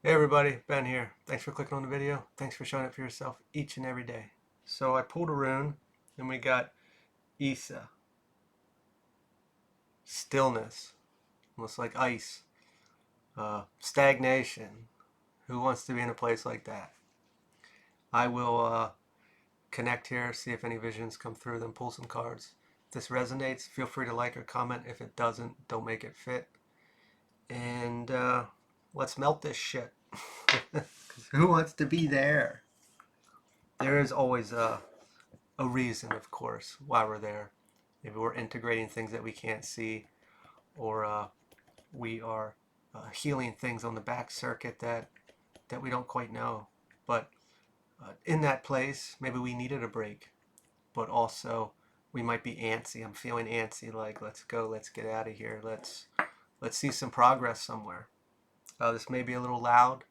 Hey everybody, Ben here. Thanks for clicking on the video. Thanks for showing up for yourself each and every day. So I pulled a rune and we got Isa, stillness, almost like ice, stagnation. Who wants to be in a place like that? I will connect here, see if any visions come through, then pull some cards. If this resonates, feel free to like or comment. If it doesn't, don't make it fit. And let's melt this shit. Who wants to be there? There is always a reason, of course, why we're there. Maybe we're integrating things that we can't see, or we are healing things on the back circuit that we don't quite know. But in that place, maybe we needed a break, but also we might be antsy. I'm feeling antsy, like let's go, let's get out of here, let's see some progress somewhere. This may be a little loud,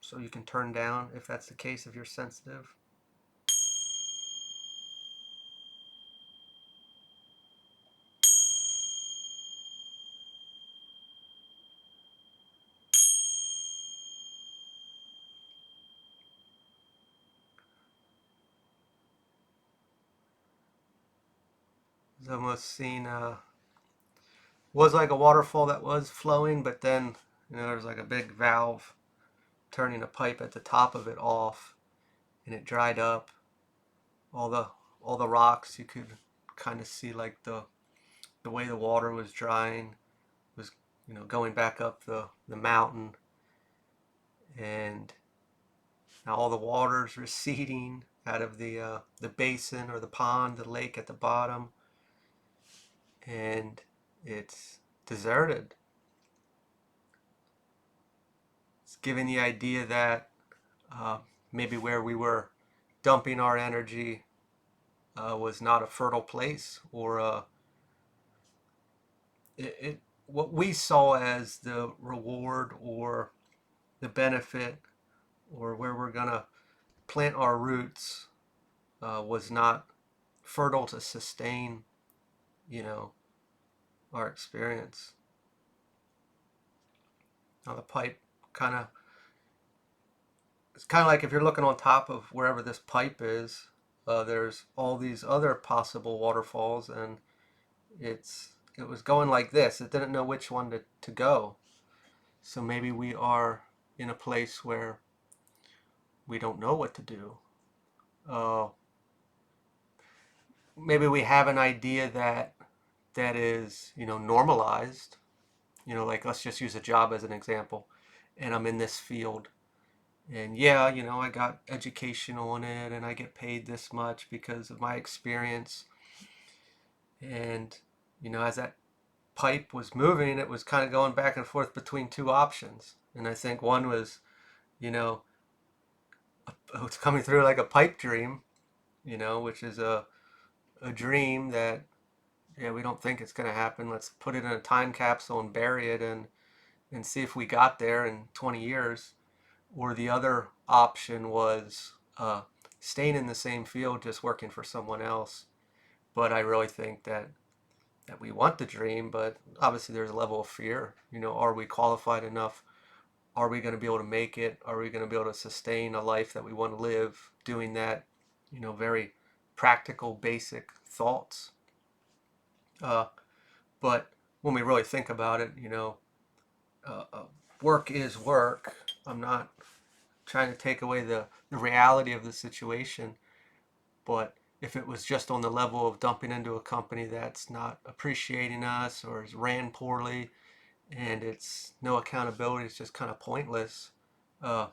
so you can turn down if that's the case, if you're sensitive. It's almost seen was like a waterfall that was flowing, but then there's like a big valve turning a pipe at the top of it off, and it dried up. All the all the rocks you could kind of see like the way the water was drying was going back up the mountain, and now all the water's receding out of the basin or the pond, the lake at the bottom, and it's deserted. It's giving the idea that uh, maybe where we were dumping our energy was not a fertile place, or what we saw as the reward or the benefit, or where we're gonna plant our roots, was not fertile to sustain, you know, our experience. Now the pipe kind of it's kind of like if you're looking on top of wherever this pipe is, there's all these other possible waterfalls, and it was going like this. It didn't know which one to go. So maybe we are in a place where we don't know what to do. Uh, Maybe we have an idea that is, normalized. Like let's just use a job as an example. And I'm in this field. And yeah, I got education on it and I get paid this much because of my experience. And, as that pipe was moving, it was kind of going back and forth between two options. And I think one was, you know, it's coming through like a pipe dream, which is a dream that, yeah, we don't think it's going to happen. Let's put it in a time capsule and bury it and see if we got there in 20 years. Or the other option was staying in the same field, just working for someone else. But I really think that we want the dream, but obviously there's a level of fear. Are we qualified enough? Are we going to be able to make it? Are we going to be able to sustain a life that we want to live doing that? Very practical, basic thoughts. Uh, but when we really think about it, uh, uh, work is work. I'm not trying to take away the reality of the situation, but if it was just on the level of dumping into a company that's not appreciating us or is ran poorly and it's no accountability, it's just kind of pointless. Uh,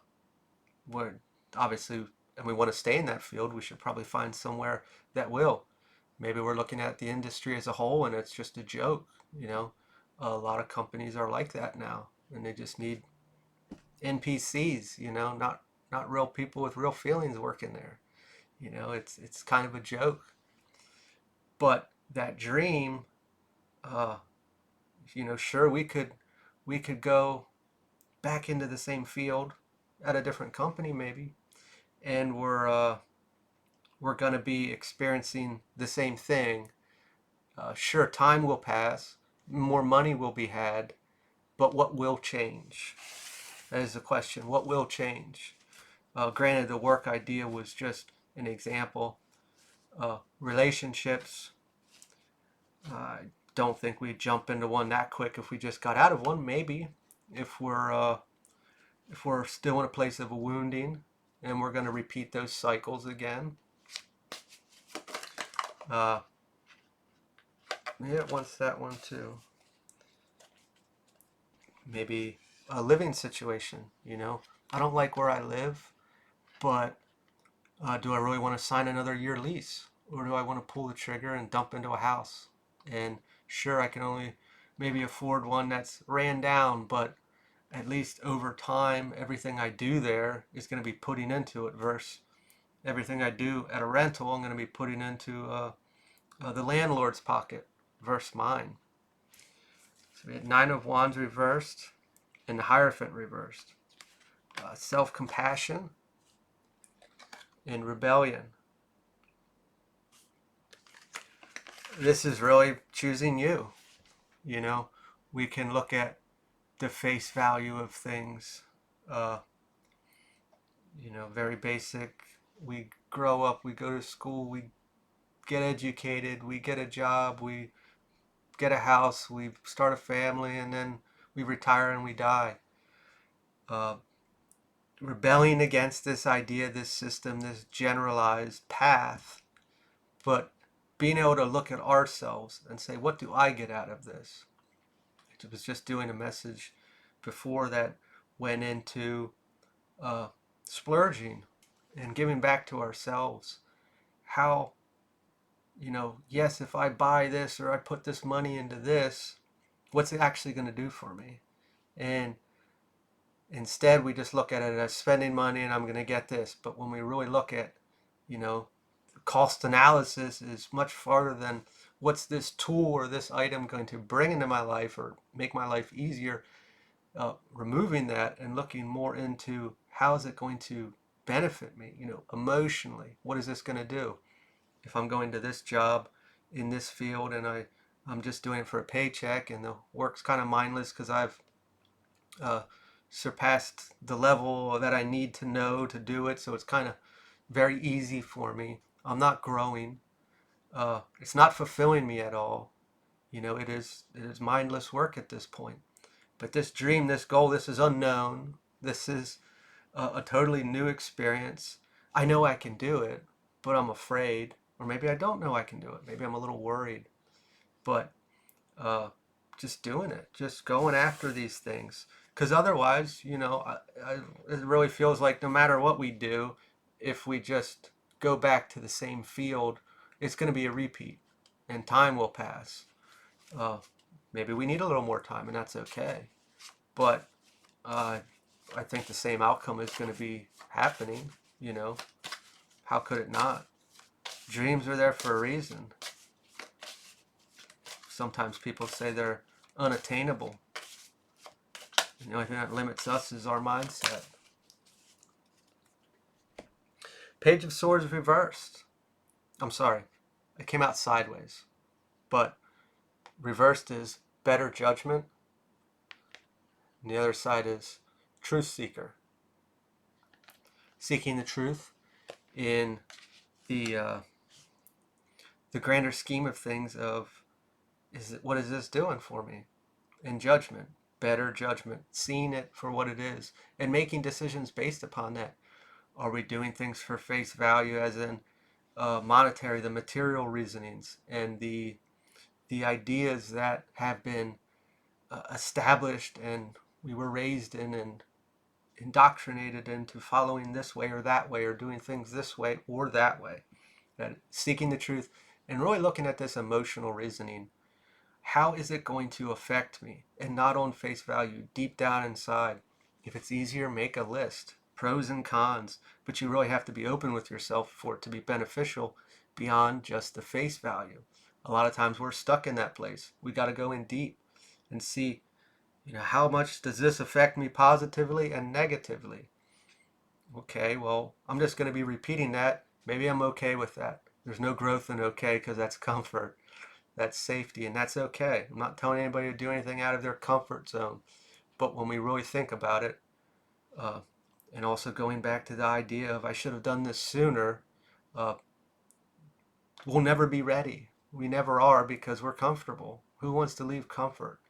we're obviously, and we want to stay in that field, we should probably find somewhere that will. Maybe we're looking at the industry as a whole and it's just a joke. You know, a lot of companies are like that now, and they just need NPCs. Not real people with real feelings working there. It's kind of a joke. But that dream, uh, sure we could go back into the same field at a different company maybe, and we're going to be experiencing the same thing. Sure, time will pass, more money will be had, but what will change? That is the question. What will change? Granted, the work idea was just an example. Relationships, I don't think we'd jump into one that quick if we just got out of one. Maybe if we're still in a place of a wounding and we're going to repeat those cycles again. Yeah, it wants that one too. Maybe a living situation, I don't like where I live, but do I really want to sign another year lease? Or do I want to pull the trigger and dump into a house? And sure, I can only maybe afford one that's ran down, but at least over time, everything I do there is going to be putting into it versus everything I do at a rental, I'm going to be putting into the landlord's pocket versus mine. So we had Nine of Wands reversed and the Hierophant reversed. Self-compassion and rebellion. This is really choosing you. We can look at the face value of things, very basic. We grow up, we go to school, we get educated, we get a job, we get a house, we start a family, and then we retire and we die. Rebelling against this idea, this system, this generalized path, but being able to look at ourselves and say, what do I get out of this? I was just doing a message before that went into splurging and giving back to ourselves. How, yes, if I buy this or I put this money into this, what's it actually going to do for me? And instead, we just look at it as spending money and I'm going to get this. But when we really look at, cost analysis is much farther than what's this tool or this item going to bring into my life or make my life easier. Removing that and looking more into how is it going to benefit me, emotionally. What is this going to do? If I'm going to this job in this field and I'm just doing it for a paycheck and the work's kind of mindless because I've surpassed the level that I need to know to do it, so it's kind of very easy for me. I'm not growing. It's not fulfilling me at all. It is mindless work at this point. But this dream, this goal, this is unknown. This is a totally new experience. I know I can do it, but I'm afraid. Or maybe I don't know I can do it. Maybe I'm a little worried. But just doing it, just going after these things. Because otherwise, it really feels like no matter what we do, if we just go back to the same field, it's going to be a repeat and time will pass. Maybe we need a little more time and that's okay. But I think the same outcome is going to be happening, How could it not? Dreams are there for a reason. Sometimes people say they're unattainable. The only thing that limits us is our mindset. Page of Swords reversed. I'm sorry, it came out sideways. But reversed is better judgment. And the other side is truth seeker. Seeking the truth in the grander scheme of things of what is this doing for me? And judgment, better judgment, seeing it for what it is and making decisions based upon that. Are we doing things for face value, as in monetary, the material reasonings and the ideas that have been established and we were raised in and indoctrinated into following this way or that way or doing things this way or that way? That seeking the truth and really looking at this emotional reasoning. How is it going to affect me? And not on face value, deep down inside. If it's easier, make a list. Pros and cons. But you really have to be open with yourself for it to be beneficial beyond just the face value. A lot of times we're stuck in that place. We got to go in deep and see, how much does this affect me positively and negatively? Okay, well, I'm just going to be repeating that. Maybe I'm okay with that. There's no growth in okay because that's comfort. That's safety, and that's okay. I'm not telling anybody to do anything out of their comfort zone. But when we really think about it, Uh, and also going back to the idea of I should have done this sooner. Uh, we'll never be ready. We never are because we're comfortable. Who wants to leave comfort?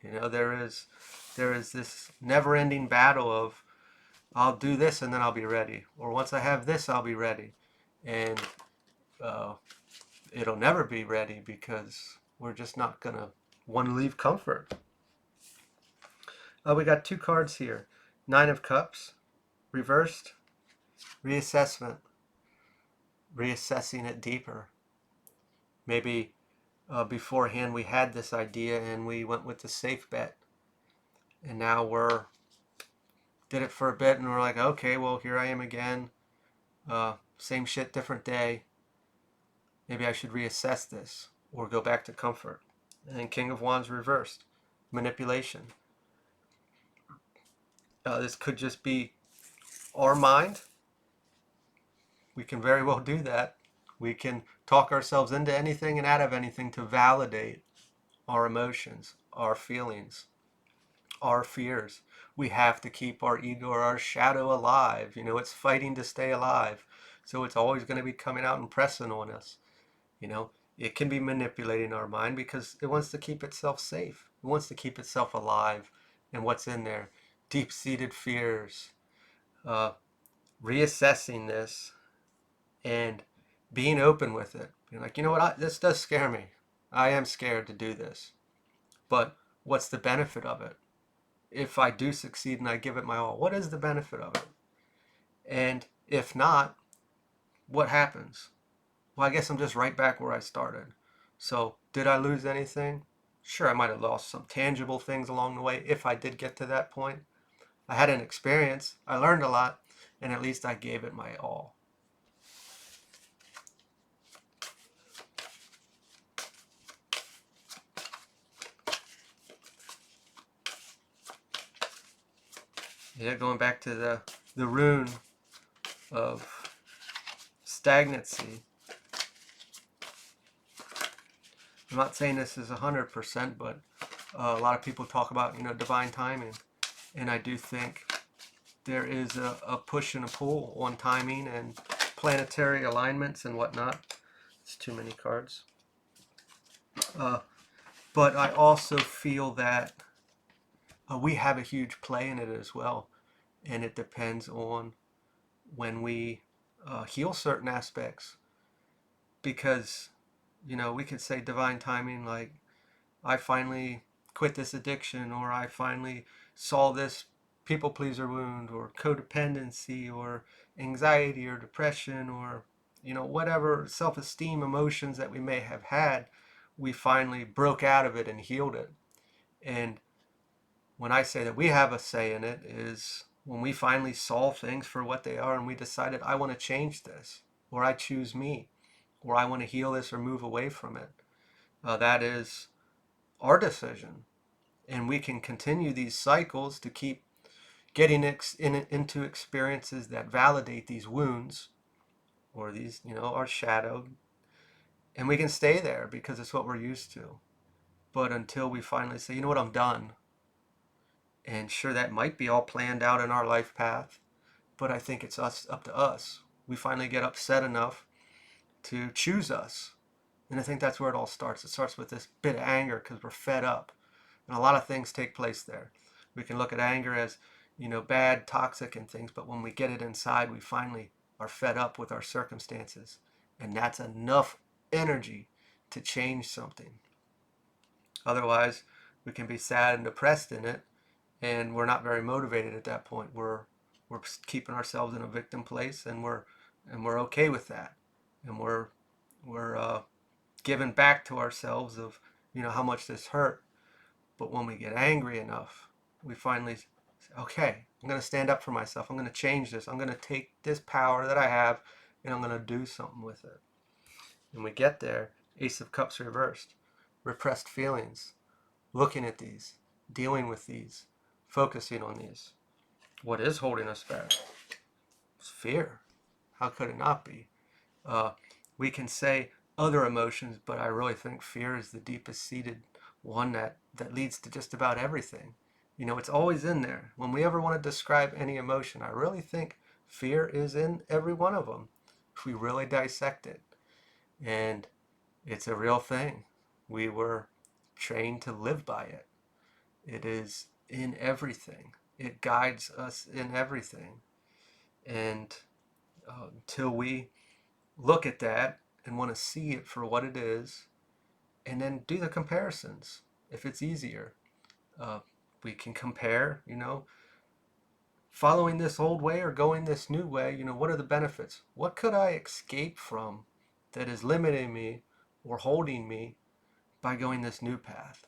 You know, there is this never-ending battle of I'll do this and then I'll be ready, or once I have this, I'll be ready, and uh, it'll never be ready because we're just not gonna want to leave comfort. We got two cards here: Nine of Cups, reversed, reassessment, reassessing it deeper. Maybe beforehand we had this idea and we went with the safe bet, and now we're did it for a bit and we're like, okay, well, here I am again, same shit, different day. Maybe I should reassess this or go back to comfort. And then King of Wands reversed, manipulation. This could just be our mind. We can very well do that. We can talk ourselves into anything and out of anything to validate our emotions, our feelings, our fears. We have to keep our ego or our shadow alive. You know, it's fighting to stay alive. So it's always going to be coming out and pressing on us. You know, it can be manipulating our mind because it wants to keep itself safe. It wants to keep itself alive. And what's in there? Deep-seated fears. Uh, Reassessing this and being open with it. Being like, you know what, this does scare me. I am scared to do this. But what's the benefit of it? If I do succeed and I give it my all, what is the benefit of it? And if not, what happens? Well, I guess I'm just right back where I started. So, did I lose anything? Sure, I might have lost some tangible things along the way if I did get to that point. I had an experience, I learned a lot, and at least I gave it my all. Yeah, going back to the rune of stagnancy. I'm not saying this is 100%, but a lot of people talk about, you know, divine timing. And I do think there is a push and a pull on timing and planetary alignments and whatnot. It's too many cards. But I also feel that we have a huge play in it as well. And it depends on when we heal certain aspects. Because, you know, we could say divine timing like, I finally quit this addiction, or I finally saw this people pleaser wound, or codependency, or anxiety, or depression, or, you know, whatever self-esteem emotions that we may have had, we finally broke out of it and healed it. And when I say that we have a say in it is when we finally saw things for what they are and we decided, I want to change this, or I choose me, or I want to heal this or move away from it. That is our decision. And we can continue these cycles to keep getting into experiences that validate these wounds, or these, you know, our shadow. And we can stay there because it's what we're used to. But until we finally say, you know what, I'm done. And sure, that might be all planned out in our life path, but I think it's up to us. We finally get upset enough to choose us. And I think that's where it all starts. It starts with this bit of anger because we're fed up. And a lot of things take place there. We can look at anger as, you know, bad, toxic, and things, but when we get it inside, we finally are fed up with our circumstances. And that's enough energy to change something. Otherwise, we can be sad and depressed in it, and we're not very motivated at that point. We're keeping ourselves in a victim place, and we're okay with that, and we're giving back to ourselves of, you know, how much this hurt. But when we get angry enough, we finally say, okay, I'm going to stand up for myself. I'm going to change this. I'm going to take this power that I have and I'm going to do something with it. And we get there, Ace of Cups reversed, repressed feelings, looking at these, dealing with these, focusing on these. What is holding us back? It's fear. How could it not be? Uh, we can say other emotions, but I really think fear is the deepest seated one that leads to just about everything. You know, it's always in there. When we ever want to describe any emotion, I really think fear is in every one of them if we really dissect it. And it's a real thing. We were trained to live by it. It is in everything. It guides us in everything. And until we look at that and want to see it for what it is, and then do the comparisons, if it's easier, uh, we can compare, you know, following this old way or going this new way. You know, what are the benefits? What could I escape from that is limiting me or holding me by going this new path?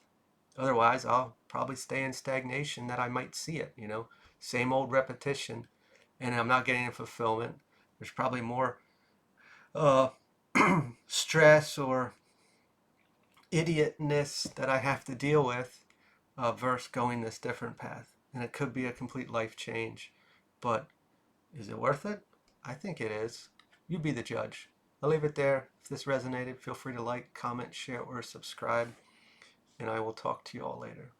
Otherwise, I'll probably stay in stagnation that I might see it, you know, same old repetition, and I'm not getting any fulfillment. There's probably more uh, stress or idiotness that I have to deal with versus going this different path. And it could be a complete life change. But is it worth it? I think it is. You be the judge. I'll leave it there. If this resonated, feel free to like, comment, share, or subscribe. And I will talk to you all later.